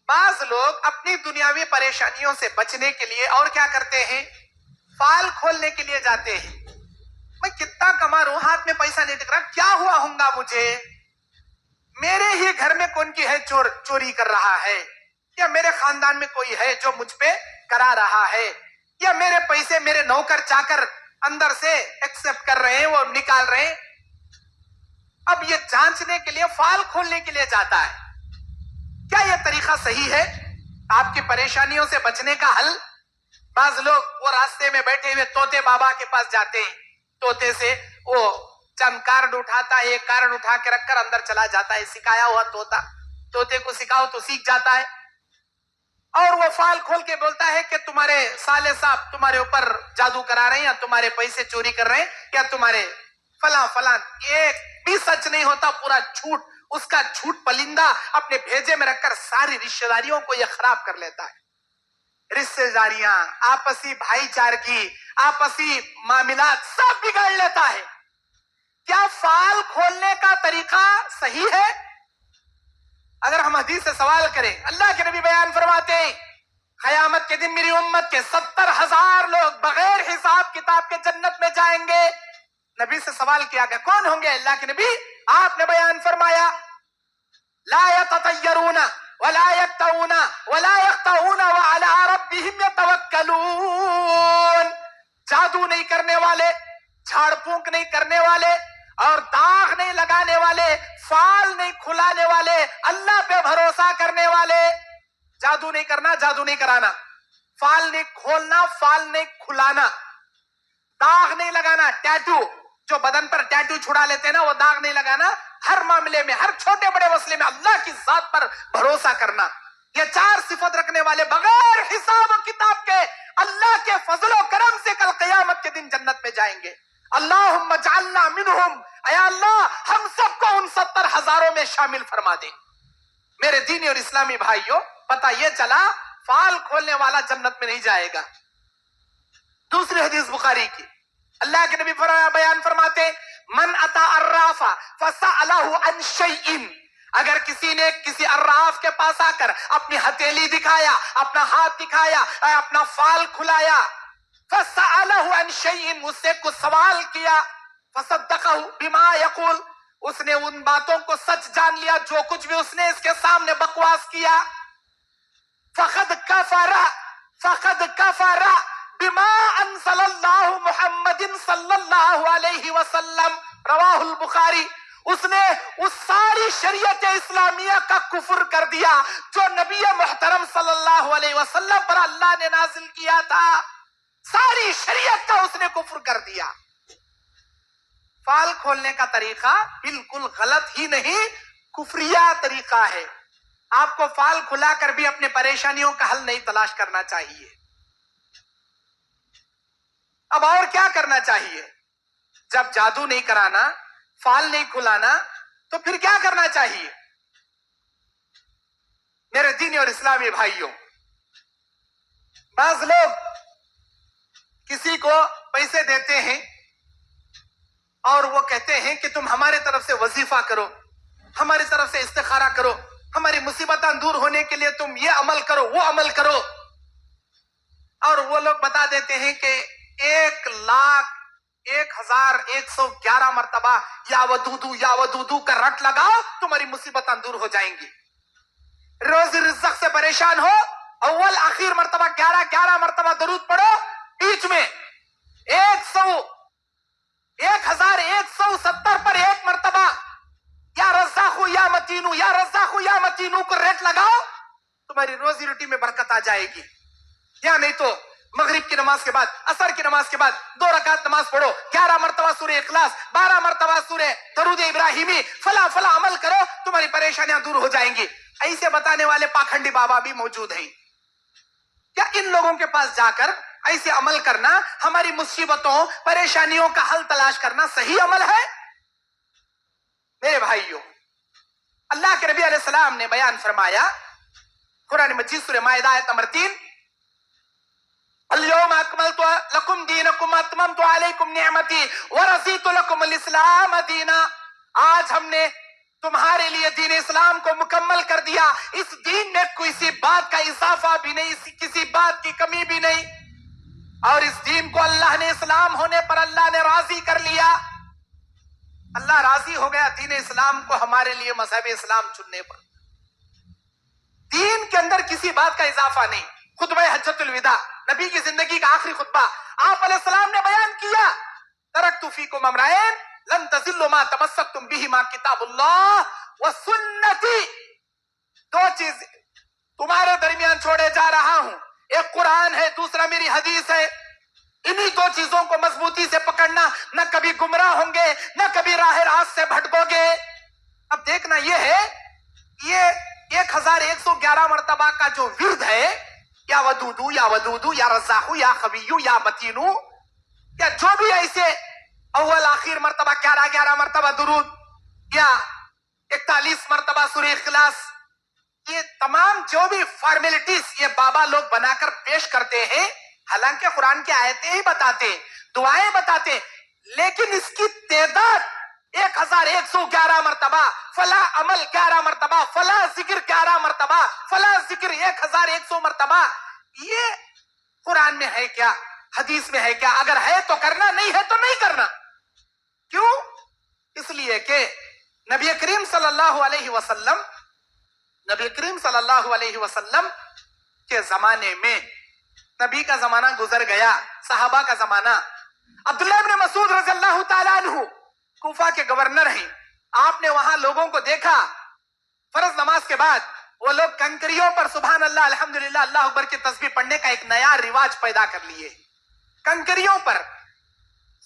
بعض لوگ اپنی دنیاوی پریشانیوں سے بچنے کے لیے اور کیا کرتے ہیں؟ فال کھولنے کے لیے جاتے ہیں. میں کتنا کما رہا ہوں, ہاتھ میں پیسہ نہیں ٹک رہا, کیا ہوا ہوگا مجھے؟ میرے ہی گھر میں کون کی ہے چوری کر رہا ہے, یا میرے خاندان میں کوئی ہے جو مجھ پہ کرا رہا ہے, یا میرے پیسے میرے نوکر چاکر اندر سے ایکسپٹ کر رہے ہیں, وہ نکال رہے ہیں. اب یہ جانچنے کے لیے فال کھولنے کے لیے جاتا ہے. کیا یہ طریقہ صحیح ہے آپ کی پریشانیوں سے بچنے کا حل؟ بعض لوگ وہ راستے میں بیٹھے ہوئے طوطے بابا کے پاس جاتے ہیں, طوطے سے وہ چند کارڈ اٹھاتا ہے, ایک کارڈ اٹھا کے رکھ کر اندر چلا جاتا ہے. سکھایا ہوا طوطا, طوطے کو سکھاؤ تو سیکھ جاتا ہے. اور وہ فال کھول کے بولتا ہے کہ تمہارے سالے صاحب تمہارے اوپر جادو کرا رہے ہیں, یا تمہارے پیسے چوری کر رہے ہیں, یا تمہارے فلاں فلاں. ایک بھی سچ نہیں ہوتا, پورا جھوٹ. اس کا جھوٹ پلندہ اپنے بھیجے میں رکھ کر ساری رشتہ داریوں کو یہ خراب کر لیتا ہے. رشتہ داریاں, آپسی بھائی چارگی, آپسی معاملات سب بگاڑ لیتا ہے. کیا فال کھولنے کا طریقہ صحیح ہے؟ اگر ہم حدیث سے سوال کریں, اللہ کے نبی بیان فرماتے ہیں قیامت کے دن میری امت کے 70,000 لوگ بغیر حساب کتاب کے جنت میں جائیں گے. نبی سے سوال کیا گیا کون ہوں گے؟ اللہ کے نبی آپ نے بیان فرمایا لا يتطيرون ولا يكتوون ولا يخطئون وعلى ربهم يتوکلون. جادو نہیں کرنے والے, جھاڑ پھونک نہیں کرنے والے, اور داغ نہیں لگانے والے, فال نہیں کھلانے والے, اللہ پہ بھروسہ کرنے والے. جادو نہیں کرنا, جادو نہیں کرانا, فال نہیں کھولنا, فال نہیں کھلانا, داغ نہیں لگانا. ٹیٹو, جو بدن پر ٹیٹو چھڑا لیتے ہیں نا, وہ داغ نہیں لگانا. ہر معاملے میں, ہر چھوٹے بڑے مسئلے میں اللہ کی ذات پر بھروسہ کرنا. یہ 4 صفت رکھنے والے بغیر حساب و کتاب کے اللہ کے فضل و کرم سے کل قیامت کے دن جنت میں جائیں گے. اللہم اجعلنا منہم, اے اللہ ہم سب کو ان 70,000 میں شامل فرما دے. میرے دینی اور اسلامی بھائیوں, پتہ یہ چلا فال کھولنے والا جنت میں نہیں جائے گا. دوسری حدیث بخاری کی, اللہ کے نبی بیان فرماتے من اتا عرافا فسألہ عن شیئن, اگر کسی نے کسی عراف کے پاس آ کر اپنی ہتھیلی دکھایا, اپنا ہاتھ دکھایا, اپنا فال کھلایا, فسألہ عن شیئن, اس سے کچھ سوال کیا, فصدقہ بما یقول, اس نے ان باتوں کو سچ جان لیا جو کچھ بھی اس نے اس کے سامنے بکواس کیا, فقد کفر بما انزل اللہ محمد صلی اللہ علیہ وسلم, رواہ البخاری. اس نے اس ساری شریعت اسلامیہ کا کفر کر دیا جو نبی محترم صلی اللہ علیہ وسلم پر اللہ نے نازل کیا تھا. ساری شریعت کا اس نے کفر کر دیا. فال کھولنے کا طریقہ بالکل غلط ہی نہیں, کفریہ طریقہ ہے. آپ کو فال کھلا کر بھی اپنے پریشانیوں کا حل نہیں تلاش کرنا چاہیے. اب اور کیا کرنا چاہیے؟ جب جادو نہیں کرانا, فال نہیں کھلانا, تو پھر کیا کرنا چاہیے؟ میرے دینی اور اسلامی بھائیوں, بعض لوگ کسی کو پیسے دیتے ہیں اور وہ کہتے ہیں کہ تم ہمارے طرف سے وظیفہ کرو, ہماری طرف سے استخارہ کرو, ہماری مصیبتیں دور ہونے کے لیے تم یہ عمل کرو, وہ عمل کرو. اور وہ لوگ بتا دیتے ہیں کہ 1,01,111 مرتبہ یا ودودو کا رٹ لگاؤ, تمہاری مصیبتیں دور ہو جائیں گی. روزی رزق سے پریشان ہو, اول آخر مرتبہ 11 مرتبہ درود پڑھو, بیچ میں 1,170 پر ایک مرتبہ یا رزاقو یا متینو, یا رزاقو یا متینو کو ریٹ لگاؤ, تمہاری روزی روٹی میں برکت آ جائے گی. یا نہیں تو مغرب کی نماز کے بعد, عصر کی نماز کے بعد 2 رکعت نماز پڑھو, 11 مرتبہ سورہ اخلاص, 12 مرتبہ سورہ درود ابراہیمی, فلا عمل کرو, تمہاری پریشانیاں دور ہو جائیں گی. ایسے بتانے والے پاکھنڈی بابا بھی موجود ہیں. کیا ان لوگوں کے پاس جا کر ایسے عمل کرنا, ہماری مصیبتوں پریشانیوں کا حل تلاش کرنا صحیح عمل ہے؟ میرے بھائیوں, اللہ کے نبی علیہ السلام نے بیان فرمایا قرآن مجید سورہ مائدہ آیت نمبر 3, اليوم اکملت لکم دینکم اتممت علیکم نعمتی ورضیت لکم الاسلام دینا. آج ہم نے تمہارے لیے دین اسلام کو مکمل کر دیا. اس دین میں کسی بات کا اضافہ بھی نہیں, کسی بات کی کمی بھی نہیں, اور اس دین کو اللہ نے اسلام ہونے پر اللہ نے راضی کر لیا. اللہ راضی ہو گیا دین اسلام کو ہمارے لیے مذہب اسلام چننے پر. دین کے اندر کسی بات کا اضافہ نہیں. خطبہ حجۃ الوداع, نبی کی زندگی کا آخری خطبہ, آپ علیہ السلام نے بیان کیا, ترکت فیکم امرین لن تضلوا ما تمسکتم بہما کتاب اللہ وسنتی. دو چیز تمہارے درمیان چھوڑے جا رہا ہوں, ایک قرآن ہے, دوسرا میری حدیث ہے. انہی دو چیزوں کو مضبوطی سے پکڑنا, نہ کبھی گمراہ ہوں گے نہ کبھی راہ راست سے بھٹکو گے. اب دیکھنا یہ ہے, یہ 1111 مرتبہ کا جو ورد ہے, یا ودودو یا ودودو یا رزاقو یا خبیو یا متینو, یا جو بھی ایسے اول آخر مرتبہ 11 مرتبہ درود, یا 41 مرتبہ سورہ اخلاص, یہ تمام جو بھی فارمیلٹیز یہ بابا لوگ بنا کر پیش کرتے ہیں, حالانکہ قرآن کی آیتیں ہی بتاتے, دعائیں بتاتے, لیکن اس کی تعداد 1111 مرتبہ, فلا عمل 11 مرتبہ, فلا ذکر 11 مرتبہ, فلا ذکر 1100 مرتبہ, یہ قرآن میں ہے کیا, حدیث میں ہے کیا؟ اگر ہے تو کرنا, نہیں ہے تو نہیں کرنا. کیوں؟ اس لیے کہ نبی کریم صلی اللہ علیہ وسلم, نبی کریم صلی اللہ علیہ وسلم کے زمانے میں, نبی کا زمانہ گزر گیا, صحابہ کا زمانہ. عبداللہ ابن مسعود رضی اللہ تعالیٰ عنہ کوفہ کے گورنر ہیں. آپ نے وہاں لوگوں کو دیکھا, فرض نماز کے بعد وہ لوگ کنکریوں پر سبحان اللہ الحمدللہ اللہ اکبر کی تسبیح پڑھنے کا ایک نیا رواج پیدا کر لیے. کنکریوں پر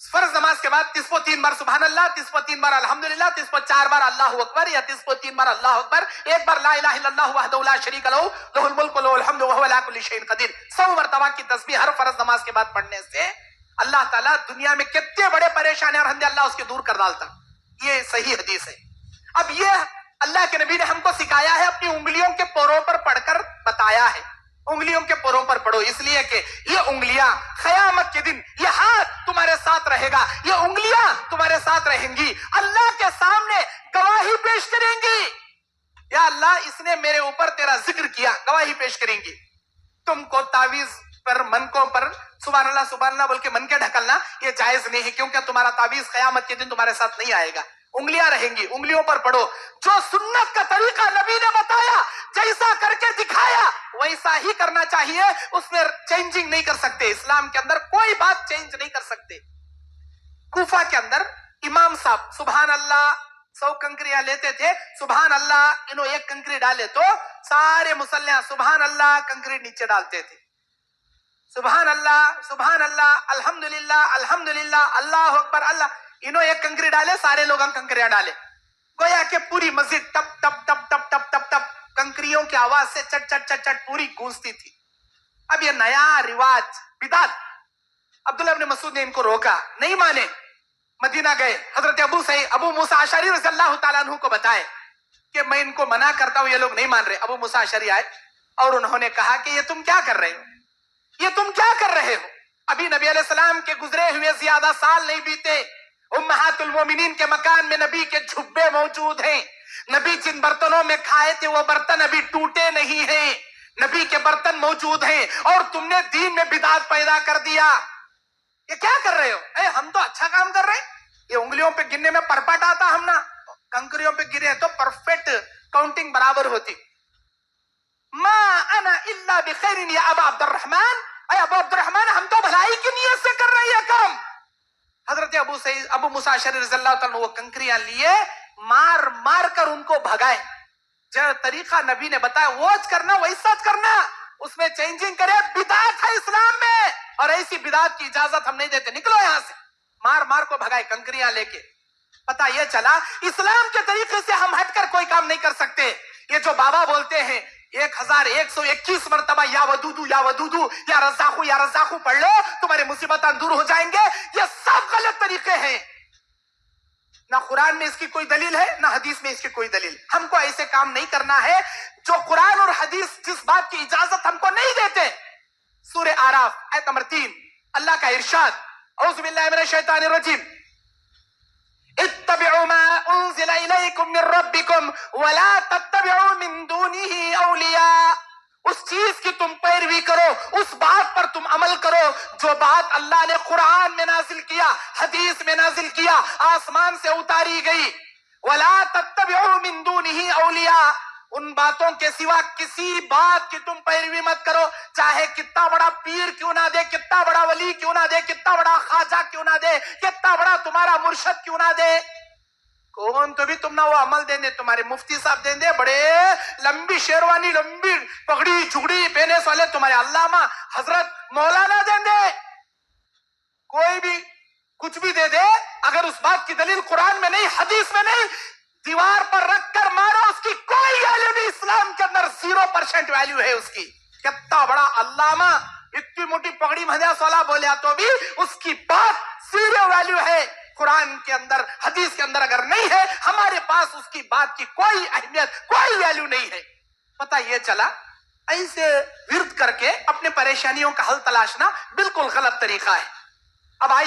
فرض نماز کے بعد 3 بار سبحان اللہ, 3 بار الحمدللہ, 4 بار اللہ اکبر, یا 3 بار اللہ اکبر, 1 بار لا الہ الا اللہ وحدہ لا شریک لہ لہ الملک ولہ الحمد وہو علی کل شیء قدیر. 100 مرتبہ کی تسبیح ہر فرض نماز کے بعد پڑھنے سے اللہ تعالیٰ دنیا میں کتنے بڑے پریشانی اور ہندے اللہ اس کے دور کر ڈالتا. یہ صحیح حدیث ہے. اب یہ اللہ کے نبی نے ہم کو سکھایا ہے, اپنی انگلیوں کے پوروں پر پڑھ کر بتایا ہے. انگلیوں کے پوروں پر پڑھو, اس لیے کہ یہ انگلیاں قیامت کے دن, یہ ہاتھ تمہارے ساتھ رہے گا, یہ انگلیاں تمہارے ساتھ رہیں گی, اللہ کے سامنے گواہی پیش کریں گی. یا اللہ اس نے میرے اوپر تیرا ذکر کیا, گواہی پیش کریں گی. تم کو تعویذ پر, منکوں پر سبحان اللہ بول کے من کے ڈھکلنا یہ جائز نہیں ہے, کیونکہ تمہارا تعویذ قیامت کے دن تمہارے ساتھ نہیں آئے گا. انگلیاں رہیں گی, انگلیوں پر پڑھو. جو سنت کا طریقہ نبی نے بتایا, جیسا کر کے دکھایا ویسا ہی کرنا چاہیے, اس میں چینجنگ نہیں کر سکتے. اسلام کے اندر کوئی بات چینج نہیں کر سکتے. کوفہ کے اندر امام صاحب سبحان اللہ 100 کنکریاں لیتے تھے, سبحان اللہ انہوں ایک کنکری ڈالے تو سارے مسلح سبحان اللہ کنکری نیچے ڈالتے تھے. سبحان اللہ الحمدللہ الحمدللہ اللہ اکبر اللہ, انہوں ایک کنکری ڈالے, سارے لوگ ہم کنکریاں ڈالے. گویا کہ پوری مسجد ٹپ ٹپ ٹپ ٹپ ٹپ ٹپ ٹپ کنکریوں کی آواز سے چٹ چٹ چٹ چٹ پوری گونجتی تھی. اب یہ نیا رواج بدعت, عبداللہ ابن مسعود نے ان کو روکا, نہیں مانے. مدینہ گئے, حضرت ابو موسیٰ اشعری رضی اللہ تعالیٰ عنہ کو بتائے کہ میں ان کو منع کرتا ہوں, یہ لوگ نہیں مان رہے. ابو موسیٰ اشعری آئے اور انہوں نے کہا کہ یہ تم کیا کر رہے ہو, یہ تم کیا کر رہے ہو؟ ابھی نبی علیہ السلام کے گزرے ہوئے زیادہ سال نہیں بیتے, امہات المومنین کے مکان میں نبی کے جھبے موجود ہیں. نبی جن برتنوں میں کھائے تھے وہ برتن ابھی ٹوٹے نہیں ہیں, نبی کے برتن موجود ہیں, اور تم نے دین میں بدعت پیدا کر دیا. یہ کیا کر رہے ہو؟ ہم تو اچھا کام کر رہے ہیں. یہ انگلیوں پہ گننے میں پرپٹ آتا, ہم نا کنکریوں پہ گرے تو پرفیکٹ کاؤنٹنگ برابر ہوتی. ما انا الا بخیر یا ابا عبد الرحمن, اے ابو عبد الرحمن ہم تو بھلائی کی نیت سے کر رہے ہیں کام. حضرت ابو موسیٰ اشعری رضی اللہ تعالیٰ وہ کنکریاں لیے, مار مار کر ان کو بھگائے. جو طریقہ نبی نے بتایا وہ کرنا, ویسا کرنا, اس میں چینجنگ کرے. بدعت ہے اسلام میں, اور ایسی بدعت کی اجازت ہم نہیں دیتے. نکلو یہاں سے. مار مار کو بھگائے کنکریاں لے کے. پتا یہ چلا اسلام کے طریقے سے ہم ہٹ کر کوئی کام نہیں کر سکتے. یہ جو بابا بولتے ہیں 1121 مرتبہ یا ودودو یا ودودو یا رزاقو پڑھ لو تمہارے مصیبتاں دور ہو جائیں گے, یہ سب غلط طریقے ہیں. نہ قرآن میں اس کی کوئی دلیل ہے, نہ حدیث میں اس کی کوئی دلیل. ہم کو ایسے کام نہیں کرنا ہے جو قرآن اور حدیث جس بات کی اجازت ہم کو نہیں دیتے. سورہ آراف آیت نمبر 3 اللہ کا ارشاد, اعوذ باللہ من الشیطان الرجیم, اتبعوا ما انزل الیکم من ربکم ولا تتبعوا من دونه اولیاء. اس چیز کی تم پیروی کرو، اس بات پر تم عمل کرو جو بات اللہ نے قرآن میں نازل کیا، حدیث میں نازل کیا، آسمان سے اتاری گئی. ولا تتبعوا من دونه اولیاء، ان باتوں کے سوا کسی بات کی تم پیروی مت کرو، چاہے کتنا بڑا پیر کیوں نہ دے، کتنا بڑا ولی کیوں نہ دے، کتنا بڑا خواجہ کیوں نہ دے، کتنا بڑا تمہارا مرشد کیوں نہ دے. کون تو بھی تم نہ وہ عمل دیں دے، تمہارے مفتی صاحب دیں دے، بڑے لمبی شیروانی لمبی پگڑی جھگڑی پہنے والے تمہارے علامہ حضرت مولانا دیں دے، کوئی بھی کچھ بھی دے دے، اگر اس بات کی دلیل قرآن میں نہیں، حدیث میں نہیں، دیوار پر رکھ کر مارو، اس کی کوئی ویلیو نہیں. اسلام کے اندر 0% ویلیو ہے اس کی. کتنا بڑا علامہ اتنی موٹی پگڑی مہدیا سولا بولیا تو بھی اس کی بات 0 ویلیو ہے. قرآن کے اندر حدیث کے اندر اگر نہیں ہے، ہمارے پاس اس کی بات کی کوئی اہمیت کوئی ویلیو نہیں ہے. پتہ یہ چلا ایسے ورد کر کے اپنے پریشانیوں کا حل تلاشنا بالکل غلط طریقہ ہے. اب آئیے